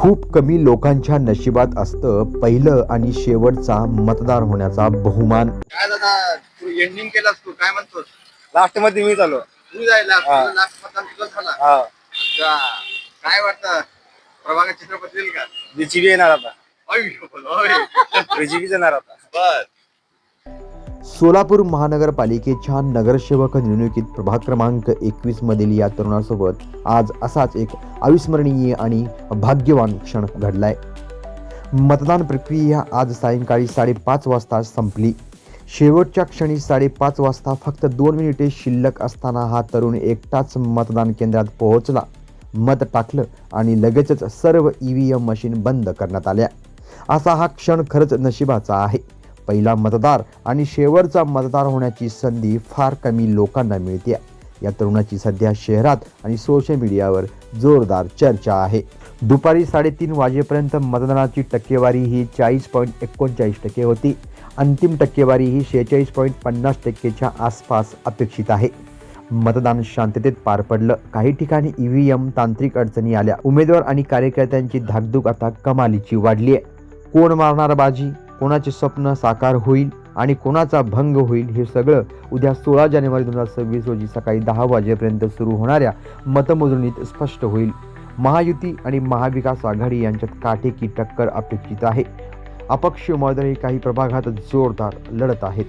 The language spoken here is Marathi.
खूप कमी लोकांच्या नशिबात असतं पहिलं आणि शेवटचा मतदार होण्याचा बहुमान. काय दादा तू एंडिंग केलास तू काय म्हणतोस? लास्ट मध्ये मी चालू. तू जायला हा. लास्ट मतदान तुझंच झाला. हा अच्छा. काय वाटतं प्रभागात चित्र बदलेल का? बीजेपी येणार आता. बीजेपीच येणार आता. बर. सोलापूर महानगरपालिकेच्या नगरसेवक निवडणुकीत प्रभाग क्रमांक 21 मधील या तरुणासोबत आज असाच एक अविस्मरणीय आणि भाग्यवान क्षण घडलाय. मतदान प्रक्रिया आज सायंकाळी 5:30 वाजता संपली. शेवटच्या क्षणी 5:30 वाजता फक्त 2 मिनिटे शिल्लक असताना हा तरुण एकटाच मतदान केंद्रात पोहोचला. मत टाकलं आणि लगेचच सर्व EVM मशीन बंद करण्यात आल्या. असा हा क्षण खरंच नशिबाचा आहे. पहिला मतदार आणि शेवटचा मतदार होण्याची संधी फार कमी लोकांना मिळते. या तरुणाची सध्या शहरात आणि सोशल मीडियावर जोरदार चर्चा आहे. दुपारी 3:30 वाजेपर्यंत मतदानाची टक्केवारी ही 40.39% होती. अंतिम टक्केवारी ही 46.50%च्या आसपास अपेक्षित आहे. मतदान शांततेत पार पडलं. काही ठिकाणी EVM तांत्रिक अडचणी आल्या. उमेदवार आणि कार्यकर्त्यांची धाकधूक आता कमालीची वाढली आहे. कोण मारणार बाजी, कोणाचे स्वप्न साकार होईल आणि कोणाचा भंग होईल हे सगळं उद्या 16 जानेवारी 2026 रोजी सकाळी 10 वाजेपर्यंत सुरू होणाऱ्या मतमोजणीत स्पष्ट होईल. महायुती आणि महाविकास आघाडी यांच्यात काटेकी टक्कर अपेक्षित आहे. अपक्ष उमेदवारही काही प्रभागात जोरदार लढत आहेत.